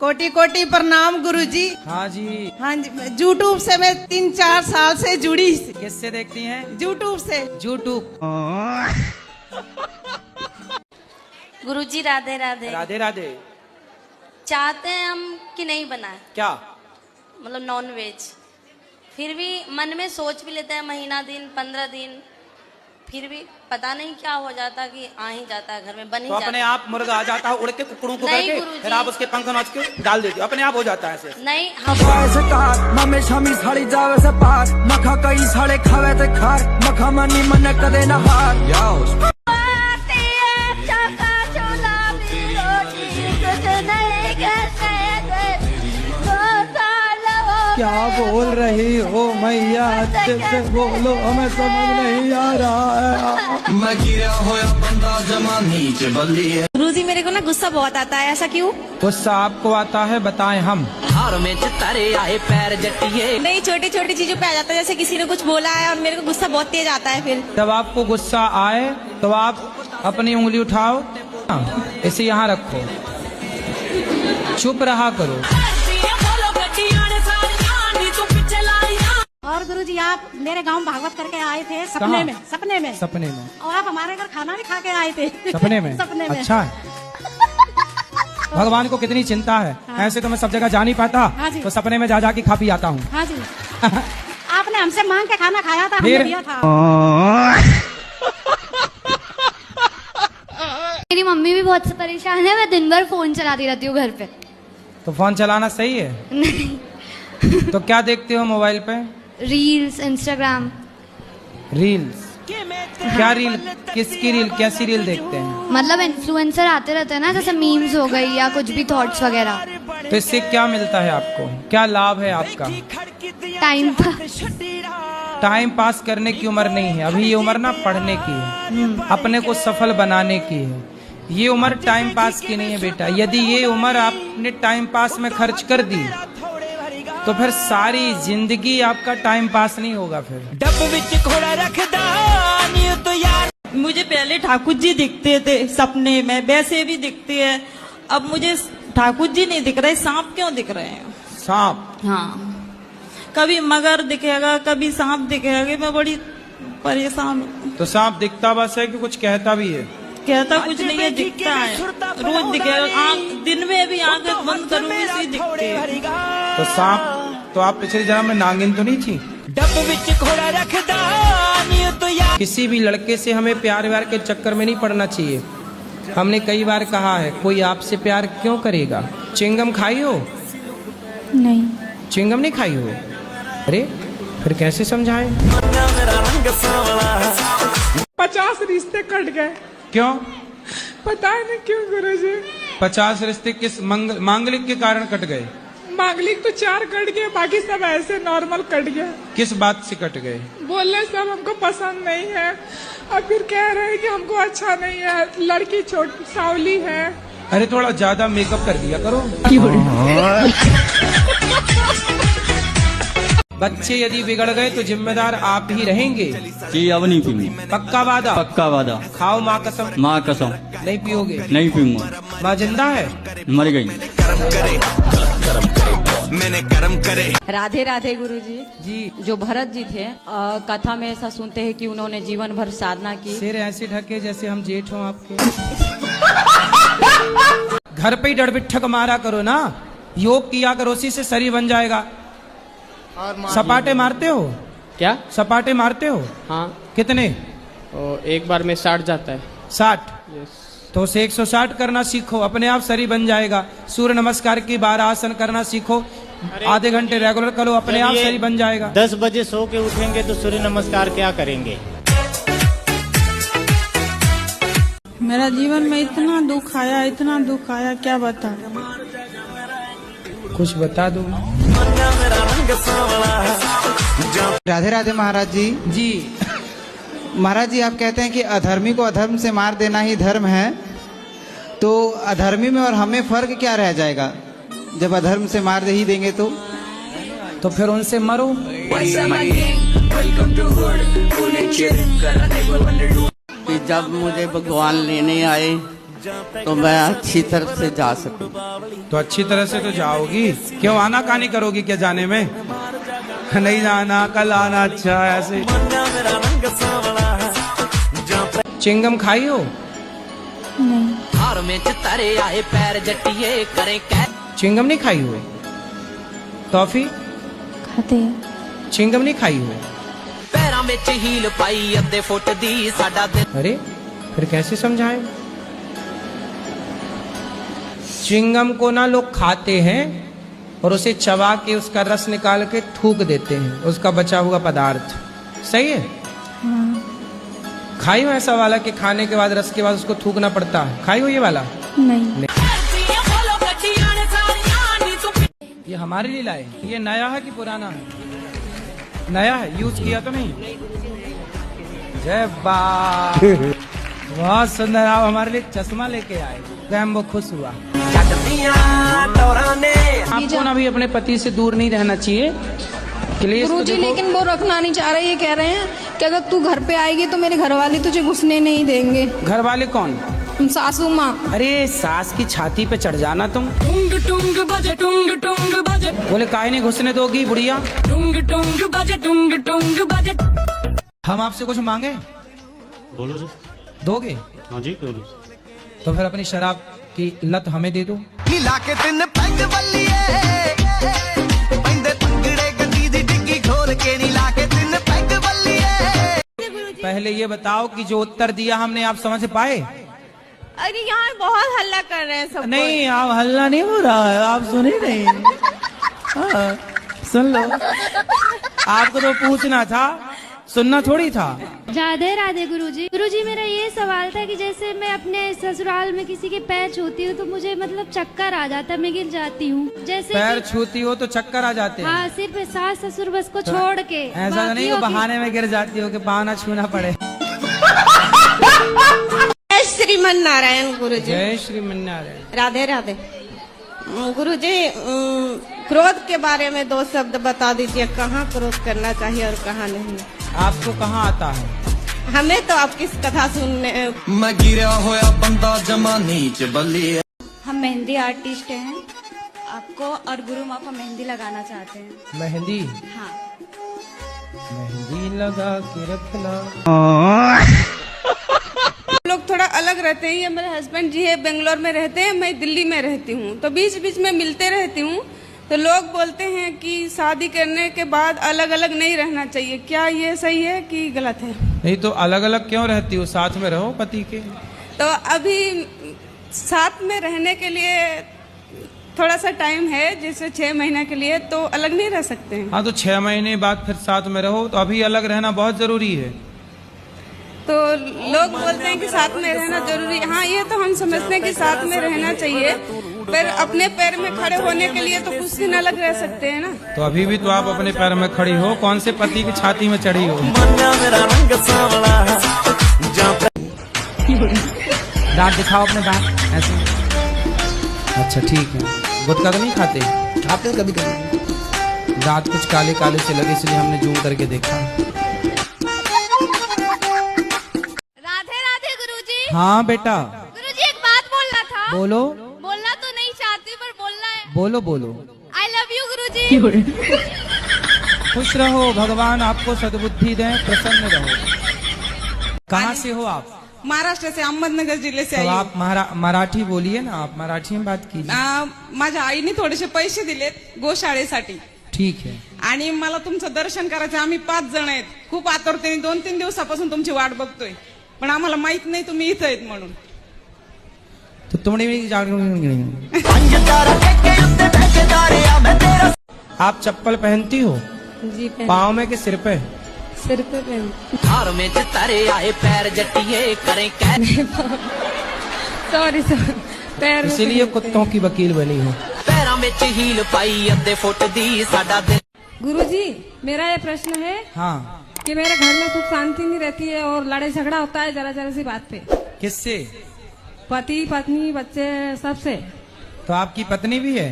कोटि कोटि प्रणाम गुरुजी। हाँ जी। हाँ जी, यूट्यूब से मैं 3-4 साल से जुड़ी। किससे देखती हैं? यूट्यूब से। यूट्यूब। गुरुजी राधे राधे। राधे राधे। चाहते हैं हम कि नहीं बनाए, क्या मतलब नॉन वेज, फिर भी मन में सोच भी लेते हैं महीना दिन 15 दिन, फिर भी पता नहीं क्या हो जाता कि आ ही जाता है घर में, बन ही तो जाता अपने है। आप मुर्गा आ जाता है उड़ के कुकड़ों को नहीं करके, गुरुजी। फिर आप उसके पंख नोच के डाल देती हो, अपने आप हो जाता है ऐसे। नहीं ममे शामी साड़ी जावे से पार मखा कई साड़े खावे ते खार मखा मनी मन कदे न हार। क्या बोल रही हो मैया, अच्छे से बोलो, हमें समझ नहीं आ रहा है। मैं गिरा होया बंदा जमानी च बल्ली है। गुरुजी मेरे को ना गुस्सा बहुत आता है, ऐसा क्यों? गुस्सा आपको आता है, बताएं हम। हार में चितारे आए पैर जटिए। नहीं, छोटी छोटी चीजों पे आ जाता है, जैसे किसी ने कुछ बोला है और मेरे को गुस्सा बहुत तेज आता है। फिर जब आपको गुस्सा आए तो आप अपनी उंगली उठाओ, इसे यहाँ रखो, चुप रहा करो। और गुरुजी आप मेरे गांव भागवत करके आए थे सपने कहाँ? में। सपने में। सपने में। और आप हमारे घर खाना भी खा के आए थे। सपने में। सपने में। अच्छा है। भगवान को कितनी चिंता है। हाँ। ऐसे तो मैं सब जगह जा नहीं पाता, हाँ जी। तो सपने में जा जा के खा पी आता हूँ। हाँ जी। आपने हमसे मांग के खाना खाया था, हमने फिर? दिया था। मेरी मम्मी भी बहुत परेशान है, मैं दिन भर फोन चलाती रहती हूँ घर पे। तो फोन चलाना सही है? नहीं, तो क्या देखते हो मोबाइल पे? Reels, Instagram. रील्स? क्या रील? किसकी रील? कैसी रील देखते हैं? मतलब इन्फ्लुएंसर आते रहते हैं ना, जैसे मीम्स हो गई या कुछ भी थॉट्स वगैरह। तो इससे क्या मिलता है आपको? क्या लाभ है आपका? Time pass. टाइम पास करने की उम्र नहीं है अभी, ये उम्र ना पढ़ने की है, अपने को सफल बनाने की है। ये उम्र टाइम पास की नहीं है बेटा। यदि ये उम्र आपने टाइम पास में खर्च कर दी तो फिर सारी जिंदगी आपका टाइम पास नहीं होगा। फिर डब विच घोड़ा रखदा नी तो यार। मुझे पहले ठाकुर जी दिखते थे सपने में, वैसे भी दिखते हैं। अब मुझे ठाकुर जी नहीं दिख रहे, सांप क्यों दिख रहे हैं? सांप? हाँ, कभी मगर दिखेगा, कभी सांप दिखेगा, मैं बड़ी परेशान हूँ। तो सांप दिखता बस है कि कुछ कहता भी है? कहता कुछ नहीं है, दिखता है, रोज दिखेगा। दिन में भी आंखें बंद करूंगी इसी दिखते हैं। तो सांप, तो आप पिछले जन्म में नागिन तो नहीं थी? डब विच घोड़ा रखदा नी तो यार। किसी भी लड़के से हमें प्यार व्यार के चक्कर में नहीं पड़ना चाहिए। हमने कई बार कहा है, कोई आपसे प्यार क्यों करेगा? चिंगम खाई हो? नहीं। चिंगम नहीं खाई हो? अरे फिर कैसे समझाएं? 50 रिश्ते कट गए। क्यों? पता नहीं क्यों गुरुजी। 50 रिश्ते किस मांगलिक के कारण कट गए? मांगलिक तो 4 कट गए, बाकी सब ऐसे नॉर्मल कट गया। किस बात से कट गए? बोलने सब हमको पसंद नहीं है, और फिर कह रहे हैं कि हमको अच्छा नहीं है, लड़की छोटी सावली है। अरे थोड़ा ज्यादा मेकअप कर दिया करो। बच्चे यदि बिगड़ गए तो जिम्मेदार आप ही रहेंगे। जी अब नहीं पीऊंगा। पक्का वादा? पक्का वादा। खाओ माँ कसम। माँ कसम। नहीं पियोगे? नहीं पीऊंगा। माँ जिंदा है? मर गई। राधे राधे गुरुजी। जी। जो भरत जी थे, कथा में ऐसा सुनते हैं कि उन्होंने जीवन भर साधना की। सिर ऐसे ढके जैसे हम जेठ हों आपके। घर पे ही डरबिठक मारा करो ना, योग किया करो, उसी से शरीर बन जाएगा। सपाटे मारते हो? क्या? सपाटे मारते हो? हाँ। कितने? एक बार में 60 जाता है। 60? तो उसे 160 करना सीखो, अपने आप शरीर बन जाएगा। सूर्य नमस्कार की 12 आसन करना सीखो, आधे घंटे रेगुलर करो, अपने आप शरीर बन जाएगा। 10 बजे सो के उठेंगे तो सूर्य नमस्कार क्या करेंगे? मेरा जीवन में इतना दुख आया, इतना दुख आया, क्या बता। कुछ बता दो। राधे राधे महाराज जी। जी महाराज जी, आप कहते हैं कि अधर्मी को अधर्म से मार देना ही धर्म है, तो अधर्मी में और हमें फर्क क्या रह जाएगा जब अधर्म से मार दे ही देंगे तो फिर उनसे मरो। कि जब मुझे भगवान लेने आए तो मैं अच्छी तरह से जा सकूं। तो अच्छी तरह से तो जाओगी, क्यों आना कहानी करोगी क्या जाने में? नहीं जाना, कल आना। अच्छा ऐसे। चिंगम खाई हो? चिंगम नहीं खाई हो? टॉफी खाते हैं। चिंगम नहीं खाई हो? अरे फिर कैसे समझाएं? चिंगम को ना लोग खाते हैं और उसे चबा के उसका रस निकाल के थूक देते हैं, उसका बचा हुआ पदार्थ। सही है? हाँ। खाई हो ऐसा वाला कि खाने के बाद रस के बाद उसको थूकना पड़ता है? खाई हो ये वाला? नहीं। ये हमारे लिए लाए? ये नया है कि पुराना है? नया है, यूज किया तो नहीं? जय बा बहुत सुंदर। आप हमारे लिए चश्मा लेके आए, वो खुश हुआ। आपको ना भी अपने पति से दूर नहीं रहना चाहिए। गुरुजी लेकिन वो रखना नहीं चाह रहे, ये कह रहे हैं कि अगर तू घर पे आएगी तो मेरे घर वाले तुझे घुसने नहीं देंगे। घर वाले कौन? सासू माँ। अरे सास की छाती पे चढ़ जाना तुम। टुंग टुंग बजे टुंग टुंग बजे। बोले काहे नहीं घुसने दोगी बुढ़िया? टुंग टुंग बजे टुंग टुंग बजे। हम आपसे कुछ मांगे? बोलो जी। दोगे? हाँ जी बोलो। तो फिर अपनी शराब की लत हमें दे दो। पहले ये बताओ कि जो उत्तर दिया हमने आप समझ पाए? अरे यहाँ बहुत हल्ला कर रहे हैं सब। नहीं, आप हल्ला नहीं हो रहा है, आप सुने नहीं। हाँ, सुन लो। आपको तो पूछना था, सुनना थोड़ी था। राधे राधे गुरुजी। गुरुजी मेरा ये सवाल था कि जैसे मैं अपने ससुराल में किसी के पैर छूती हूँ तो मुझे मतलब चक्कर आ जाता है, मैं गिर जाती हूँ। जैसे पैर छूती हो तो चक्कर आ जाते हैं? हाँ, सिर्फ सास ससुर बस को छोड़ के। ऐसा तो नहीं बहाने में गिर जाती हो कि बहाना छूना पड़े। जय श्रीमन नारायण गुरुजी। जय श्रीमन नारायण। राधे राधे गुरुजी। क्रोध के बारे में 2 शब्द बता दीजिए, कहाँ क्रोध करना चाहिए और कहाँ नहीं? आपको कहाँ आता है? हमें तो आपकी कथा सुनने। मैं गिरा होया बंदा जमा नीच बल्ली। हम मेहंदी आर्टिस्ट हैं, आपको और गुरु माँ को मेहंदी लगाना चाहते हैं। मेहंदी? हाँ। मेहंदी लगा के रखना। लोग थोड़ा अलग रहते हैं। ये मेरे हस्बैंड जी है, बेंगलोर में रहते हैं, मैं दिल्ली में रहती हूँ, तो बीच बीच में मिलते रहती हूँ। तो लोग बोलते हैं कि शादी करने के बाद अलग अलग नहीं रहना चाहिए, क्या ये सही है कि गलत है? नहीं तो अलग अलग क्यों रहती हो? साथ में रहो पति के। तो अभी साथ में रहने के लिए थोड़ा सा टाइम है, जैसे 6 महीने के लिए, तो अलग नहीं रह सकते हैं। हाँ, तो 6 महीने बाद फिर साथ में रहो, तो अभी अलग रहना बहुत जरूरी है। तो लोग बोलते हैं कि साथ में रहना जरूरी है। हाँ, ये तो हम समझते हैं कि साथ में रहना चाहिए, पर अपने पैर में खड़े होने के लिए तो कुछ दिन अलग रह सकते हैं ना। तो अभी भी तो आप अपने पैर में खड़ी हो, कौन से पति की छाती में चढ़ी हो? दांत दिखाओ अपने दांत ऐसे। अच्छा ठीक है। गुटखा तो नहीं खाते? खाते कभी कभी। दांत कुछ काले काले से लगे इसलिए हमने जूम करके देखा। हाँ बेटा। गुरुजी एक बात बोलना था। बोलो। बोलना तो नहीं चाहती पर बोलना है। बोलो बोलो। आई लव यू गुरुजी। खुश रहो, भगवान आपको सद्बुद्धि दें, प्रसन्न रहो। कहाँ से हो आप? महाराष्ट्र से, अहमदनगर जिले से तो आई आप मराठी बोलिए ना, आप मराठी में बात कीजिए। माझ्या आईने थोडेसे पैसे दिलेत गोशाळेसाठी। ठीक है। आणि मला तुमचं दर्शन करायचं। आम्ही 5 जण आहेत, खूप आतुरतेने 2-3 दिवसापासून तुमची वाट बघतोय, पण आम्हाला माहित नाही तुम्ही इथं आहेत म्हणून। तो तुमने आप चप्पल पहनती हो? जी पाँव में के सिर पे? सिर पे पहन। सॉरी सॉरी, पैर। इसीलिए कुत्तों की वकील बनी हो। गुरुजी मेरा ये प्रश्न है। हाँ। कि मेरे घर में सुख शांति नहीं रहती है और लड़ाई झगड़ा होता है जरा जरा सी बात पे। किससे? पति पत्नी बच्चे सबसे। तो आपकी पत्नी भी है?